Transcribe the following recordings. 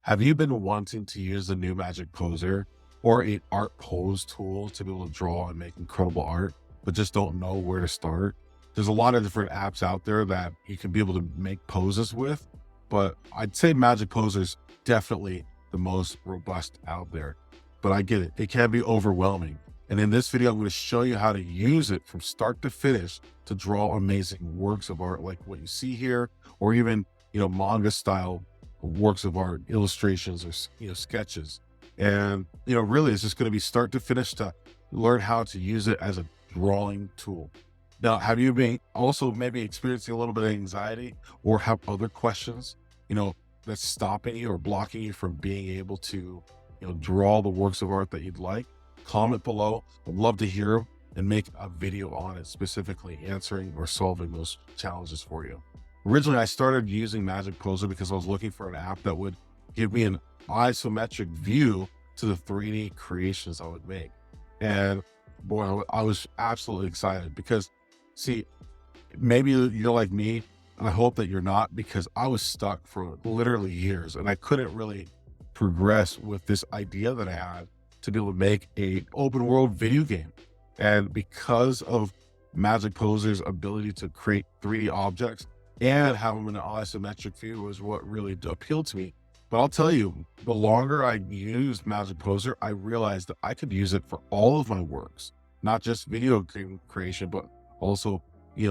Have you been wanting to use the new Magic Poser or a art pose tool to be able to draw and make incredible art, but just don't know where to start? There's a lot of different apps out there that you can be able to make poses with, but I'd say Magic Poser is definitely the most robust out there. But I get it, it can be overwhelming. And in this video, I'm going to show you how to use it from start to finish to draw amazing works of art like what you see here, or even, manga style works of art, illustrations, or sketches. And really, it's just going to be start to finish to learn how to use it as a drawing tool. Now, have you been also maybe experiencing a little bit of anxiety or have other questions, that's stopping you or blocking you from being able to, draw the works of art that you'd like? Comment below. I'd love to hear 'em and make a video on it, specifically answering or solving those challenges for you. Originally, I started using Magic Poser because I was looking for an app that would give me an isometric view to the 3D creations I would make. And boy, I was absolutely excited because, see, maybe you're like me, and I hope that you're not, because I was stuck for literally years and I couldn't really progress with this idea that I had to be able to make a open world video game. And because of Magic Poser's ability to create 3D objects and have them in an isometric view was what really appealed to me. But I'll tell you, the longer I used Magic Poser, I realized that I could use it for all of my works, not just video game creation, but also,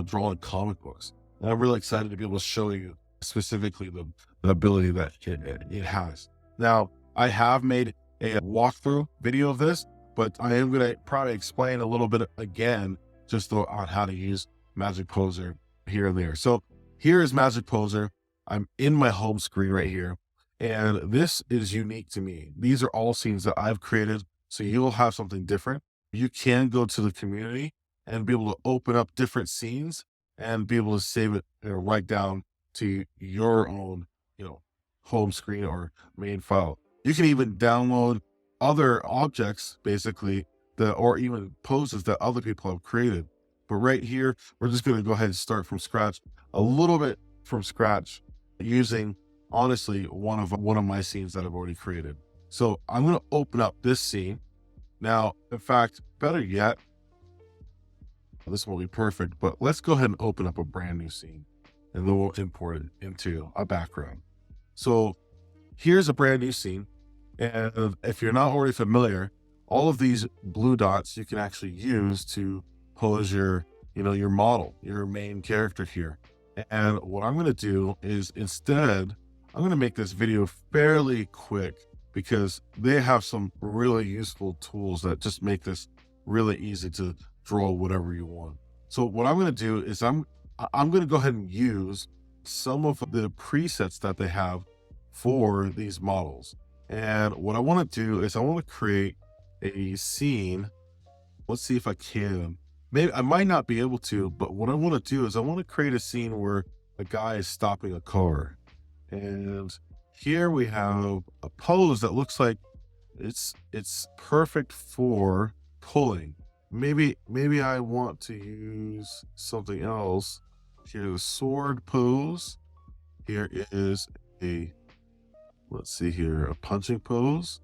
drawing comic books. And I'm really excited to be able to show you specifically the ability that it has. Now, I have made a walkthrough video of this, but I am going to probably explain a little bit again, just on how to use Magic Poser here and there. So here is Magic Poser. I'm in my home screen right here, and this is unique to me. These are all scenes that I've created, so you will have something different. You can go to the community and be able to open up different scenes and be able to save it right down to your own, home screen or main file. You can even download other objects, basically, or even poses that other people have created. But right here, we're just going to go ahead and start from scratch, a little bit from scratch, using honestly one of my scenes that I've already created. So I'm going to open up this scene. Now, in fact, better yet, this won't be perfect, but let's go ahead and open up a brand new scene and then we'll import it into a background. So here's a brand new scene. And if you're not already familiar, all of these blue dots you can actually use to pose your model, your main character here. And what I'm going to do is instead, I'm going to make this video fairly quick because they have some really useful tools that just make this really easy to draw whatever you want. So what I'm going to do is I'm going to go ahead and use some of the presets that they have for these models. And what I want to do is I want to create a scene. Let's see if I can. Maybe I might not be able to, but what I want to do is I want to create a scene where a guy is stopping a car. And here we have a pose that looks like it's perfect for pulling. Maybe I want to use something else. Here's a sword pose. Here is let's see here, a punching pose.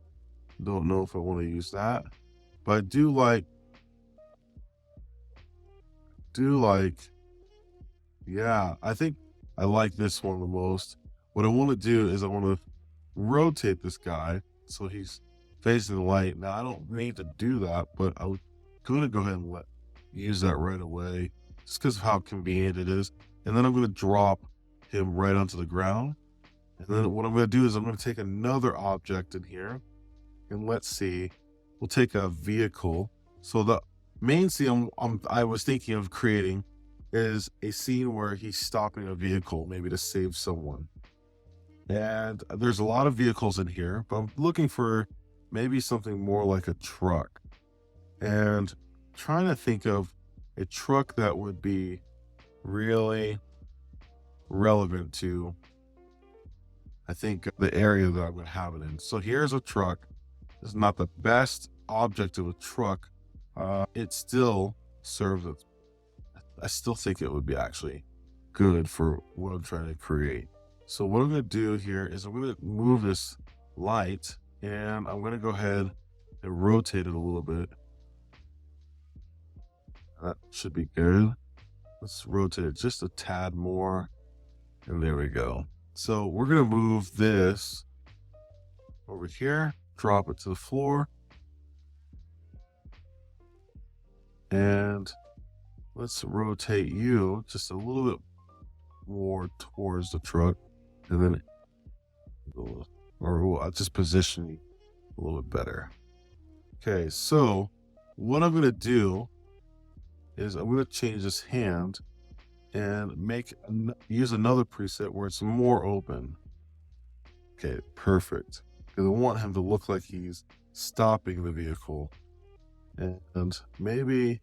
Don't know if I want to use that, but I do like, yeah, I think I like this one the most. What I want to do is I want to rotate this guy so he's facing the light. Now I don't need to do that, but I'm going to go ahead and use that right away just because of how convenient it is. And then I'm going to drop him right onto the ground. And then what I'm going to do is I'm going to take another object in here, and let's see, we'll take a vehicle. So the main scene I was thinking of creating is a scene where he's stopping a vehicle, maybe to save someone. And there's a lot of vehicles in here, but I'm looking for maybe something more like a truck. And trying to think of a truck that would be really relevant to, I think, the area that I would have it in. So here's a truck. It's not the best object of a truck. It still serves it. I still think it would be actually good for what I'm trying to create. So what I'm going to do here is I'm going to move this light, and I'm going to go ahead and rotate it a little bit. That should be good. Let's rotate it just a tad more. And there we go. So we're going to move this over here, drop it to the floor. And let's rotate you just a little bit more towards the truck. And then, or I'll just position you a little bit better. Okay, so what I'm going to do is I'm going to change this hand and use another preset where it's more open. Okay, perfect. Because I want him to look like he's stopping the vehicle. And maybe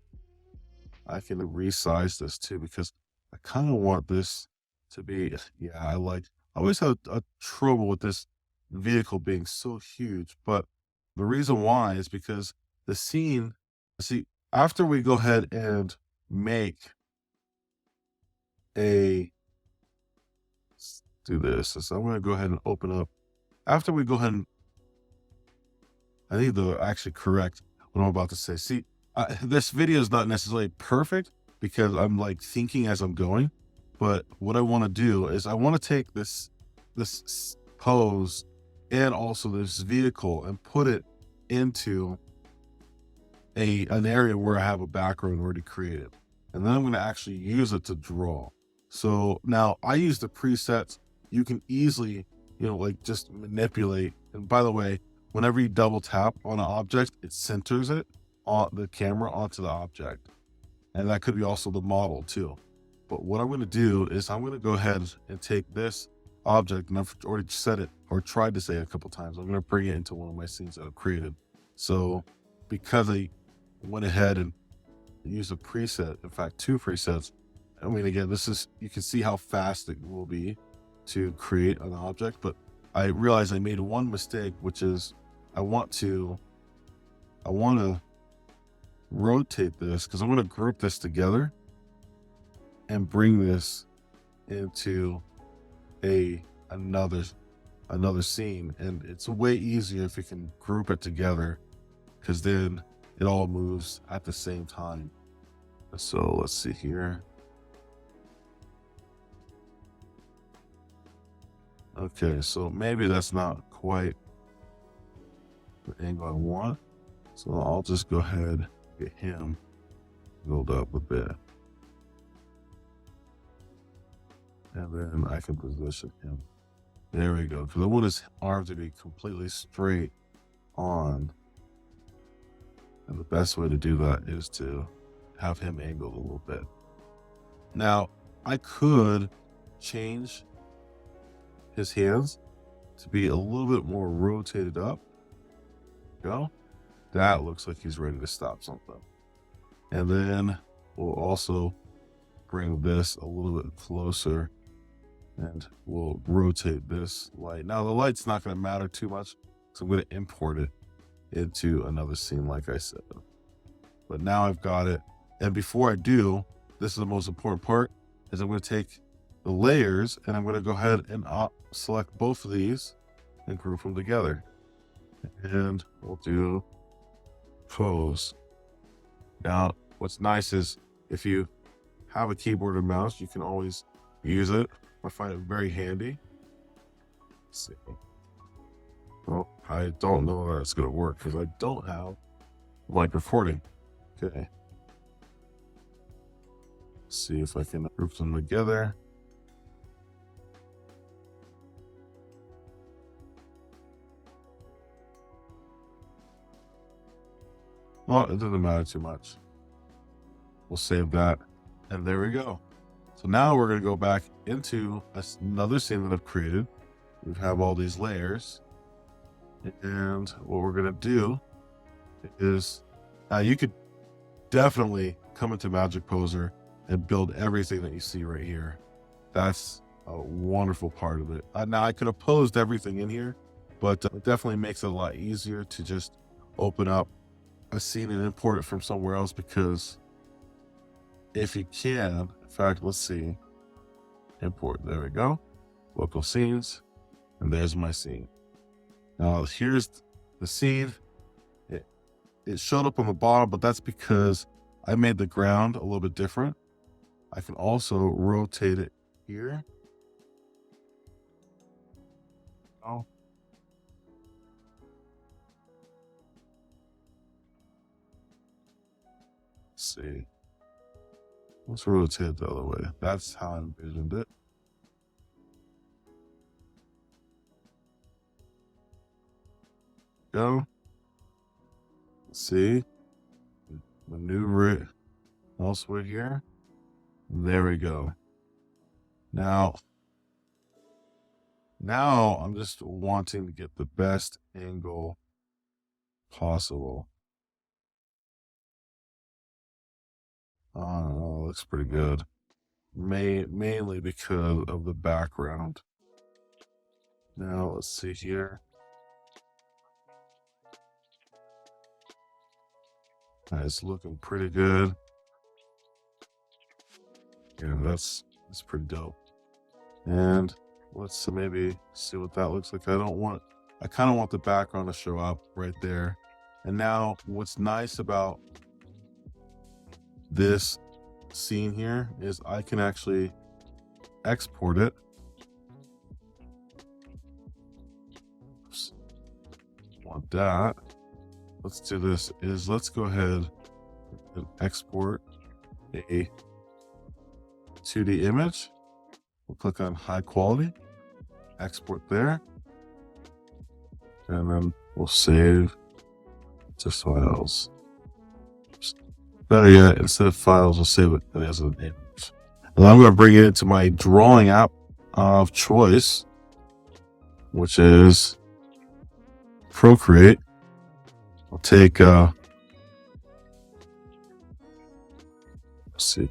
I can resize this too, because I kind of want this to be, I always have a trouble with this vehicle being so huge. But the reason why is because the scene, see, after we go ahead and make let's do this. So I'm going to go ahead and open up. After we go ahead and, I need to actually correct what I'm about to say. See, this video is not necessarily perfect because I'm like thinking as I'm going, but what I want to do is I want to take this pose and also this vehicle and put it into an area where I have a background already created. And then I'm going to actually use it to draw. So now I use the presets. You can easily, like just manipulate. And by the way, whenever you double tap on an object, it centers it on the camera onto the object. And that could be also the model too. But what I'm going to do is I'm going to go ahead and take this object, and I've already said it or tried to say it a couple times. I'm going to bring it into one of my scenes that I've created. So because I went ahead and used a preset, in fact, 2 presets. I mean, again, you can see how fast it will be to create an object, but I realized I made one mistake, which is I want to rotate this because I'm going to group this together and bring this into another scene. And it's way easier if you can group it together, because then it all moves at the same time. So let's see here. Okay, so maybe that's not quite the angle I want. So I'll just go ahead and get him build up a bit. And then I can position him. There we go. Because I want his arms to be completely straight on. And the best way to do that is to have him angled a little bit. Now, I could change his hands to be a little bit more rotated up. Go. That looks like he's ready to stop something. And then we'll also bring this a little bit closer, and we'll rotate this light. Now the light's not going to matter too much, so I'm going to import it into another scene like I said. But now I've got it. And before I do, this is the most important part, is I'm going to take the layers and I'm going to go ahead and select both of these and group them together. And we'll do pose. Now, what's nice is if you have a keyboard or mouse, you can always use it. I find it very handy. Let's see. Well, I don't know that it's going to work because I don't have like recording. Okay. Let's see if I can group them together. Well, it doesn't matter too much. We'll save that. And there we go. So now we're going to go back into another scene that I've created. We have all these layers. And what we're going to do is, you could definitely come into Magic Poser and build everything that you see right here. That's a wonderful part of it. Now I could have posed everything in here, but it definitely makes it a lot easier to just open up a scene and import it from somewhere else, because if you can, in fact, let's see, import, there we go, local scenes, and there's my scene. Now here's the scene. It, it showed up on the bottom, but that's because I made the ground a little bit different. I can also rotate it here. Oh, let's see. Let's rotate it the other way. That's how I envisioned it. Go. See, maneuver it elsewhere here. There we go. Now I'm just wanting to get the best angle possible. Looks pretty good. Mainly because of the background. Now let's see here. It's looking pretty good. Yeah, that's pretty dope. And let's maybe see what that looks like. I kind of want the background to show up right there. And now what's nice about this scene here is I can actually export it. Oops. Want that. Let's do this let's go ahead and export a 2D image. We'll click on high quality, export there, and then we'll save to files. Better yet, instead of files, we'll save it as an image. And I'm going to bring it into my drawing app of choice, which is Procreate. I'll take, let's see.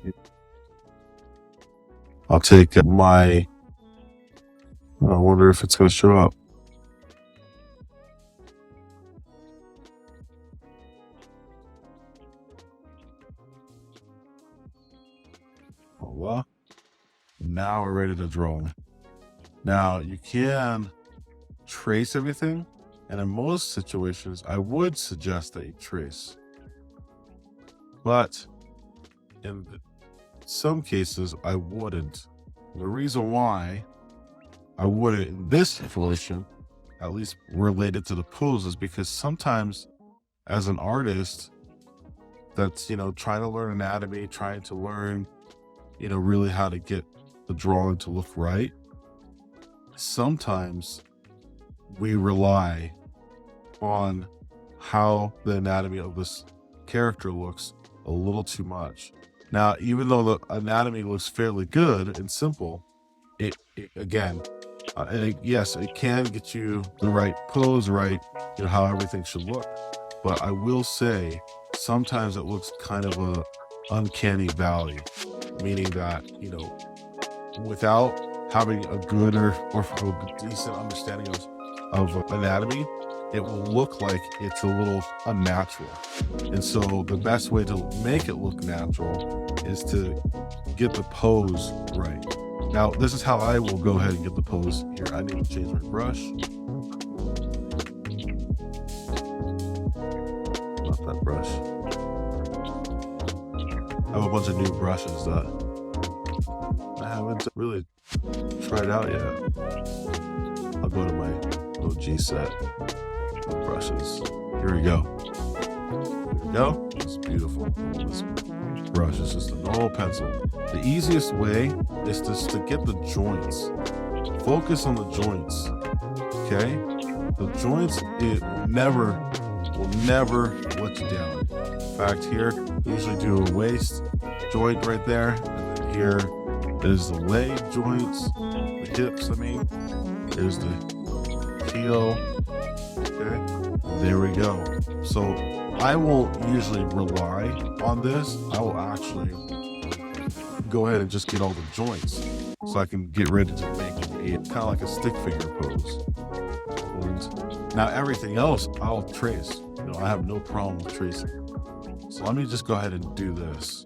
I'll take my, I wonder if it's going to show up. Voila. Now we're ready to draw. Now you can trace everything. And in most situations, I would suggest that you trace. But in some cases, I wouldn't. The reason why I wouldn't in this situation, at least related to the pose, is because sometimes as an artist that's, trying to learn anatomy, trying to learn, really how to get the drawing to look right, sometimes we rely on how the anatomy of this character looks a little too much. Now, even though the anatomy looks fairly good and simple, it again, yes, it can get you the right pose, right, how everything should look. But I will say, sometimes it looks kind of a uncanny valley, meaning that, without having a good or a decent understanding of anatomy, it will look like it's a little unnatural. And so the best way to make it look natural is to get the pose right. Now, this is how I will go ahead and get the pose here. I need to change my brush. Not that brush. I have a bunch of new brushes that I haven't really tried out yet. I'll go to my OG set of brushes. Here we go. There we go. It's beautiful. This brush is just a normal pencil. The easiest way is just to get the joints. Focus on the joints. Okay? The joints, it will never let you down. In fact, here, I usually do a waist joint right there. And then here is the leg joints, the hips, There's the heel. Okay, there we go. So I won't usually rely on this. I will actually go ahead and just get all the joints so I can get ready to make a kind of like a stick figure pose. And now everything else I'll trace. I have no problem with tracing. So let me just go ahead and do this.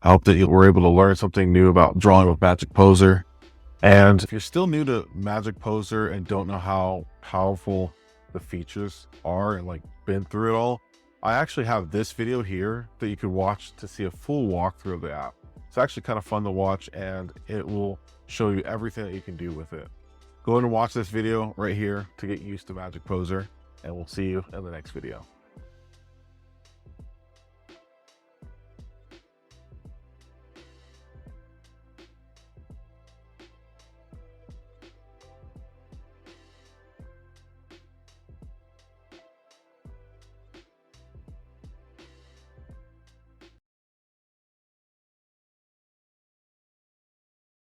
I hope that you were able to learn something new about drawing with Magic Poser. And if you're still new to Magic Poser and don't know how powerful the features are and like been through it all, I actually have this video here that you could watch to see a full walkthrough of the app. It's actually kind of fun to watch, and it will show you everything that you can do with it. Go ahead and watch this video right here to get used to Magic Poser, and we'll see you in the next video.